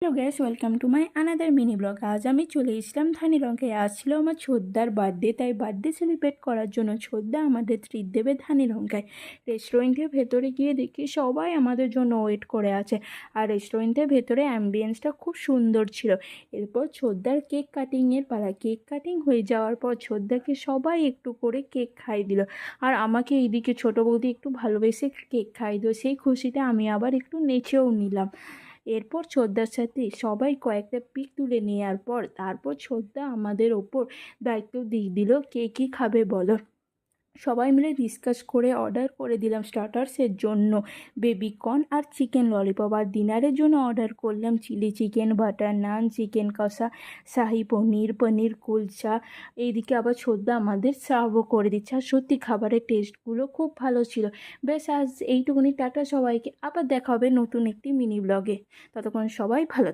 Hello gas, welcome to my another mini blog. আজ আমি চলে এসলাম ধানিরঙ্গে। আজ ছিল আমার ছোদ্দার বার্থডে, তাই বার্থডে সেলিব্রেট করার জন্য ছোদ্দা আমাদের ট্রিট দেবে ধানিরঙ্গায়। রেস্টুরেন্টের ভেতরে গিয়ে দেখি সবাই আমাদের জন্য ওয়েট করে আছে, আর রেস্টুরেন্টের ভেতরে অ্যাম্বিয়েন্সটা খুব সুন্দর ছিল। এরপর ছোদ্দার কেক কাটিংয়ের পালা। কেক কাটিং হয়ে যাওয়ার পর ছোদ্দাকে সবাই একটু করে কেক খাইয়ে দিল, আর আমাকে এইদিকে ছোটো বৌদি একটু ভালোবেসে কেক খাইয়ে দিল। সেই খুশিতে আমি আবার একটু নেচেও নিলাম। এরপর ছোদ্দার সাথে সবাই কয়েকটা পিক তুলে নেওয়ার পর তারপর ছোদ্দা আমাদের ওপর দায়িত্ব দিয়ে দিল কে কী খাবে বলো। সবাই মিলে ডিসকাস করে অর্ডার করে দিলাম স্টার্টার্সের জন্য বেবিকর্ন আর চিকেন ললিপপ, আর ডিনারের জন্য অর্ডার করলাম চিলি চিকেন, বাটার নান, চিকেন কষা, শাহি পনির, পনির কুলচা। এইদিকে আবার ছোদ্দা আমাদের সার্ভও করে দিচ্ছে, আর সত্যি খাবারের টেস্টগুলো খুব ভালো ছিল। বেশ, আজ এইটুকুনি, টাটা সবাইকে, আবার দেখা হবে নতুন একটি মিনি ব্লগে। ততক্ষণ সবাই ভালো